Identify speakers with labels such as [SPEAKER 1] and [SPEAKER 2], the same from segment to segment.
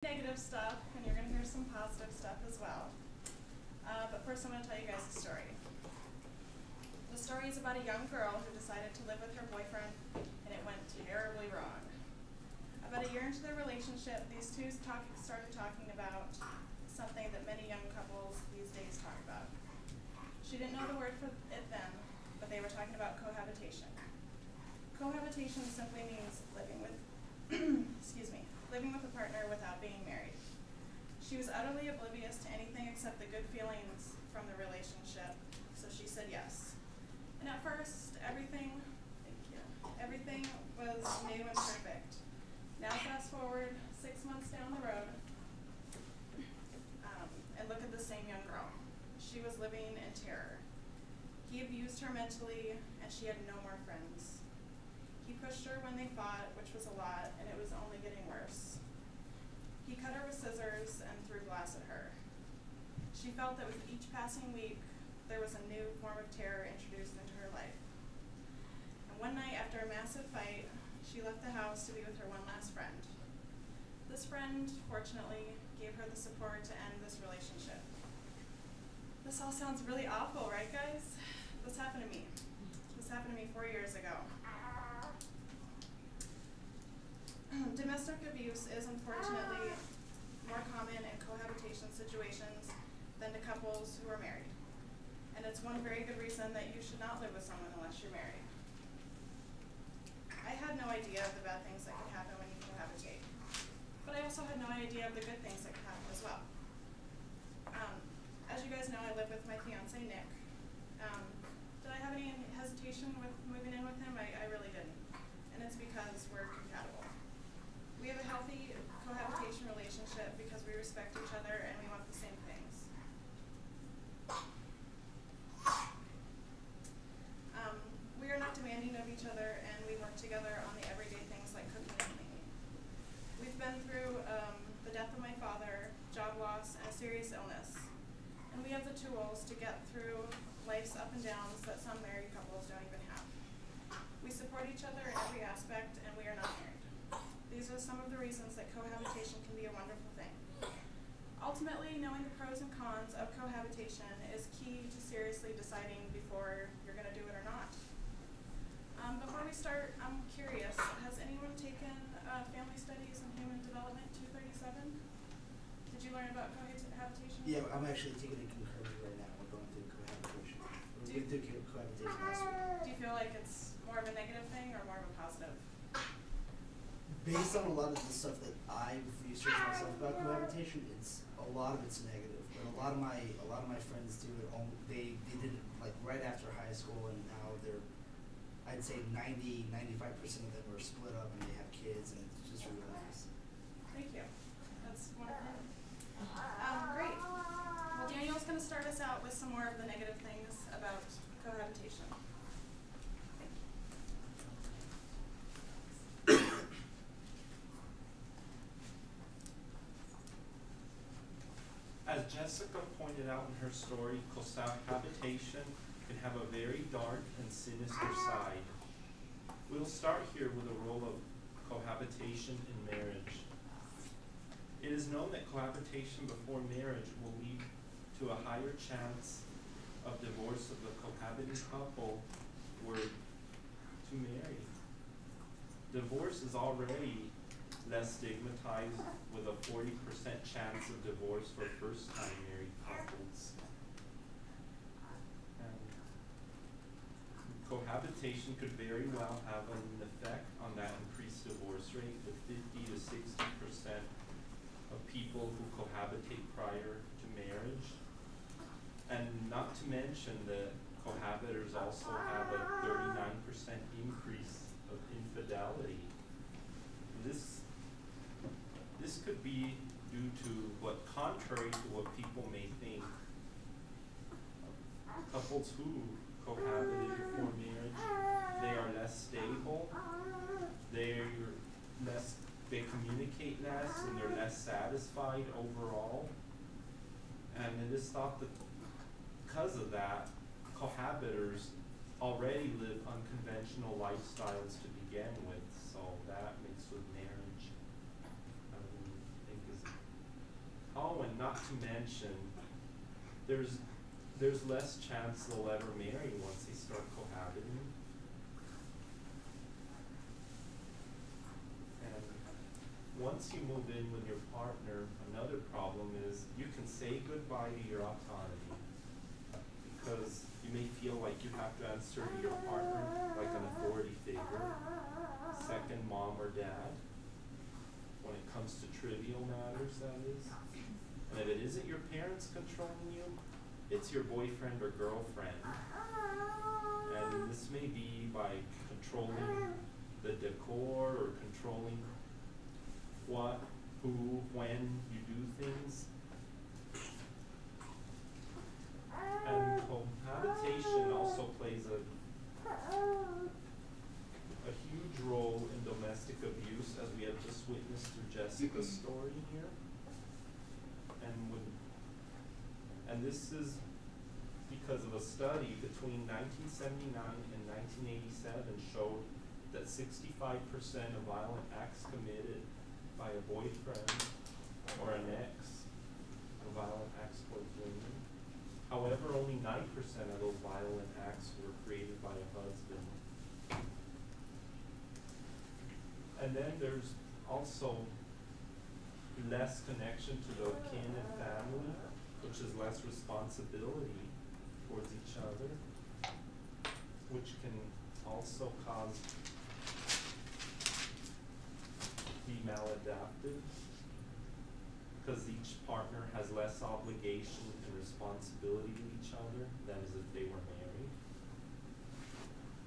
[SPEAKER 1] Negative stuff, and you're going to hear some positive stuff as well. But first I'm going to tell you guys a story. The story is about a young girl who decided to live with her boyfriend, and it went terribly wrong. About a year into their relationship, these two started talking about something that many young couples these days talk about. She didn't know the word for it then, but they were talking about cohabitation. Cohabitation simply means living with living with a partner without being married. She was utterly oblivious to anything except the good feelings from the relationship, so she said yes. And at first, everything was new and perfect. Now fast forward 6 months down the road, and look at the same young girl. She was living in terror. He abused her mentally, and she had no more friends. He pushed her when they fought, which was a lot, and it was only getting worse. He cut her with scissors and threw glass at her. She felt that with each passing week, there was a new form of terror introduced into her life. And one night, after a massive fight, she left the house to be with her one last friend. This friend, fortunately, gave her the support to end this relationship. This all sounds really awful, right, guys? This happened to me. This happened to me 4 years ago. Domestic abuse is unfortunately more common in cohabitation situations than to couples who are married. And it's one very good reason that you should not live with someone unless you're married. I had no idea of the bad things that could happen when you cohabitate, but I also had no idea of the good things that could happen as well. As you guys know, I live with my fiance, Nick. Did I have any hesitation with moving in with him? I really didn't, and it's because we're compatible. We have a healthy cohabitation relationship because we respect each other and we want the same things. We are not demanding of each other, and we work together on the everyday things like cooking and cleaning. We've been through the death of my father, job loss, and a serious illness. And we have the tools to get through life's up and downs that some married couples don't even have. We support each other in every aspect, and we are not married. These are some of the reasons that cohabitation can be a wonderful thing. Ultimately, knowing the pros and cons of cohabitation is key to seriously deciding before you're going to do it or not. Before we start, I'm curious, has anyone taken Family Studies and Human Development 237? Did you learn about cohabitation?
[SPEAKER 2] Yeah, I'm actually taking it concurrently right now. We're going through cohabitation. We did cohabitation last week.
[SPEAKER 1] Do you feel like it's more of a negative thing or more of a positive?
[SPEAKER 2] Based on a lot of the stuff that I've researched myself about cohabitation, a lot of it's negative. But a lot of my friends do it. They did it like right after high school, and now they're, I'd say 95% of them are split up and they have kids, and it's just really nice.
[SPEAKER 1] Thank you. That's wonderful. Great. Well, Daniel's going to start us out with some more of the negative things about cohabitation.
[SPEAKER 3] As Jessica pointed out in her story, cohabitation can have a very dark and sinister side. We'll start here with the role of cohabitation in marriage. It is known that cohabitation before marriage will lead to a higher chance of divorce if the cohabiting couple were to marry. Divorce is already less stigmatized, with a 40% chance of divorce for first-time married couples. And cohabitation could very well have an effect on that increased divorce rate, with 50 to 60% of people who cohabitate prior to marriage. And not to mention that cohabitors also have a 39% increase of infidelity. This could be due to what, contrary to what people may think, couples who cohabited before marriage, they are less stable, they communicate less, and they're less satisfied overall. And it is thought that because of that, cohabitors already live unconventional lifestyles to begin with, so that makes with marriage, I think, is not to mention, there's less chance they'll ever marry once they start cohabiting. And once you move in with your partner, another problem is you can say goodbye to your autonomy, because you may feel like you have to answer to your partner like an authority figure, second mom or dad, when it comes to trivial matters, that is. And if it isn't your parents controlling you, it's your boyfriend or girlfriend. And this may be by controlling the decor or controlling what, who, when you do things. And cohabitation also plays a huge role in domestic abuse, as we have just witnessed through Jessica's story here. And this is because of a study between 1979 and 1987 showed that 65% of violent acts committed by a boyfriend or an ex were violent acts towards women. However, only 9% of those violent acts were created by a husband. And then there's also less connection to the kin and family, which is less responsibility towards each other, which can also cause be maladaptive, because each partner has less obligation and responsibility to each other than as if they were married.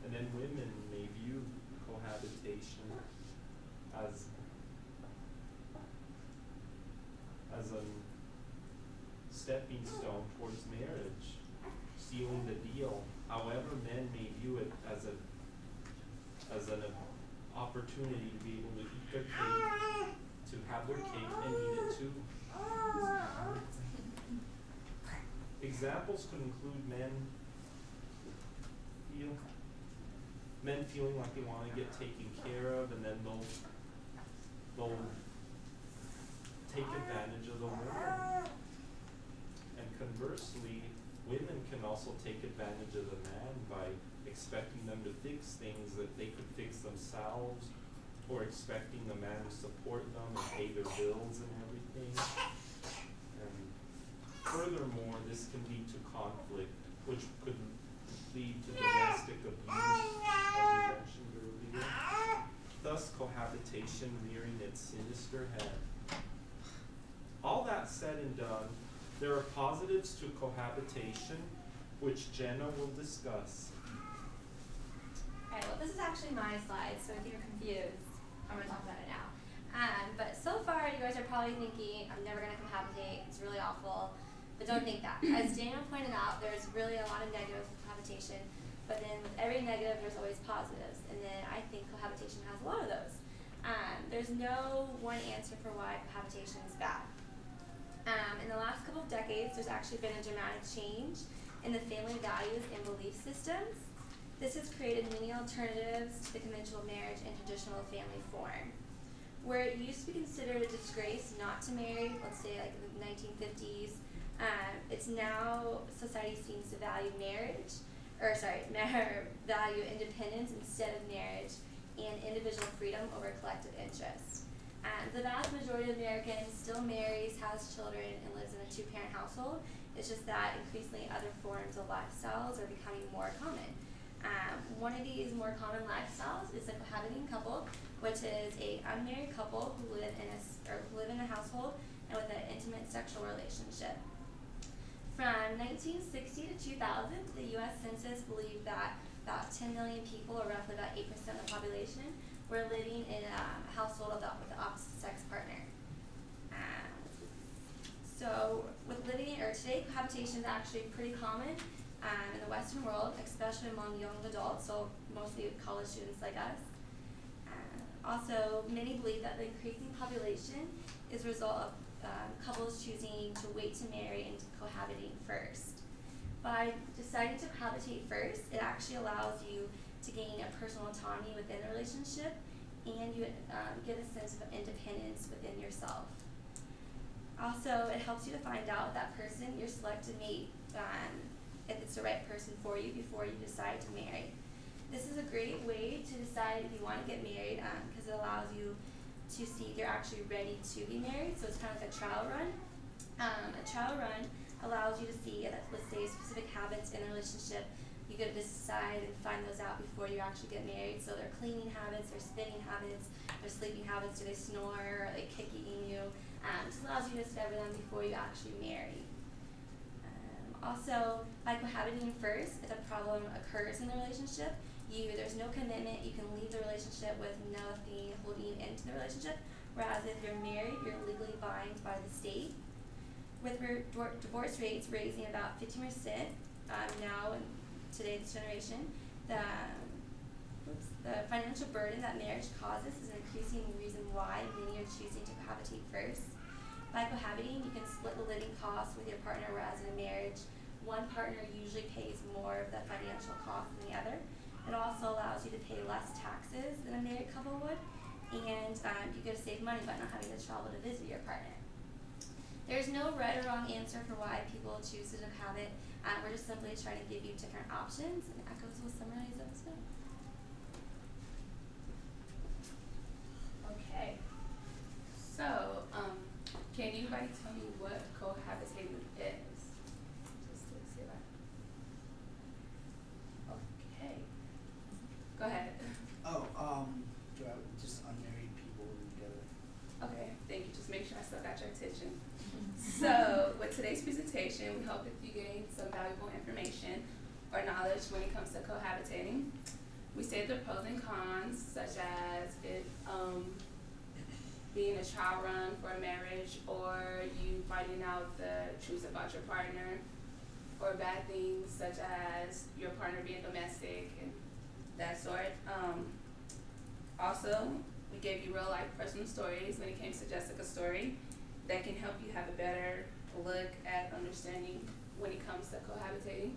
[SPEAKER 3] And then women may view cohabitation as a stepping stone towards marriage, sealing the deal. However, men may view it as an opportunity to be able to eat their cake, to have their cake and eat it too. Examples could include men feeling like they want to get taken care of, and then they'll take advantage of the woman. And conversely, women can also take advantage of the man by expecting them to fix things that they could fix themselves, or expecting the man to support them and pay their bills and everything. And furthermore, this can lead to conflict, which could lead to domestic abuse, as we mentioned earlier. Thus, cohabitation rearing its sinister head. All that said and done, there are positives to cohabitation, which Jenna will discuss.
[SPEAKER 4] Alright, well this is actually my slide, so if you're confused, I'm going to talk about it now. But so far, you guys are probably thinking, I'm never going to cohabitate, it's really awful. But don't think that. As Daniel pointed out, there's really a lot of negatives with cohabitation, but then with every negative, there's always positives. And then I think cohabitation has a lot of those. There's no one answer for why cohabitation is bad. In the last couple of decades, there's actually been a dramatic change in the family values and belief systems. This has created many alternatives to the conventional marriage and traditional family form. Where it used to be considered a disgrace not to marry, let's say like in the 1950s, it's now society seems to value value independence instead of marriage and individual freedom over collective interest. The vast majority of Americans still marries, has children, and lives in a two-parent household. It's just that increasingly other forms of lifestyles are becoming more common. One of these more common lifestyles is a cohabiting couple, which is an unmarried couple who live in a household and with an intimate sexual relationship. From 1960 to 2000, the U.S. Census believed that about 10 million people, or roughly about 8% of the population, were living in a household with the opposite sex partner. So today cohabitation is actually pretty common in the Western world, especially among young adults, so mostly college students like us. Also, many believe that the increasing population is a result of couples choosing to wait to marry and cohabiting first. By deciding to cohabitate first, it actually allows you to gain a personal autonomy within the relationship, and you get a sense of independence within yourself. Also, it helps you to find out that person you're selected mate, if it's the right person for you before you decide to marry. This is a great way to decide if you want to get married, because it allows you to see if you're actually ready to be married. So it's kind of like a trial run. A trial run allows you to see, let's say, specific habits in a relationship. You get to decide and find those out before you actually get married. So their cleaning habits, their spinning habits, their sleeping habits. Do they snore? Are they kicking you? Just allows you to discover them before you actually marry. Also, by cohabitating first, if a problem occurs in the relationship, there's no commitment. You can leave the relationship with nothing holding you into the relationship. Whereas if you're married, you're legally bound by the state. With divorce rates raising about 15% now in today's generation, the financial burden that marriage causes is an increasing reason why many are choosing to cohabitate first. By cohabitating, you can split the living costs with your partner, whereas in a marriage, one partner usually pays more of the financial cost than the other. It also allows you to pay less taxes than a married couple would, and you get to save money by not having to travel to visit your partner. There's no right or wrong answer for why people choose to cohabit. We're just simply trying to give you different options, and that goes with summarize of this note.
[SPEAKER 5] Okay. So, can anybody tell me what cohabitating is? Just to see that. Okay. Go ahead.
[SPEAKER 2] Just unmarried people living together.
[SPEAKER 5] Okay, thank you. Just make sure I still got your attention. So, with today's presentation, we hope that you gain some valuable information or knowledge when it comes to cohabitating. We stated the pros and cons, such as it being a trial run for a marriage, or you finding out the truth about your partner, or bad things such as your partner being domestic and that sort. Also, we gave you real life personal stories when it came to Jessica's story that can help you have a better look at understanding when it comes to cohabitating.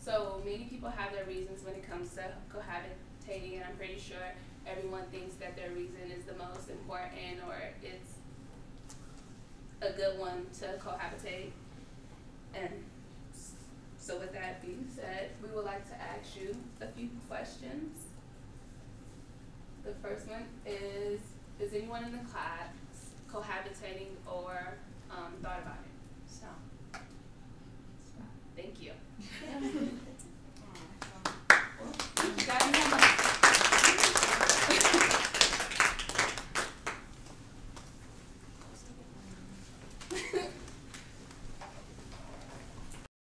[SPEAKER 5] So many people have their reasons when it comes to cohabitating, and I'm pretty sure everyone thinks that their reason is the most important, or it's a good one to cohabitate. And so with that being said, we would like to ask you a few questions. The first one is anyone in the class cohabitating or thought about it? So, thank you.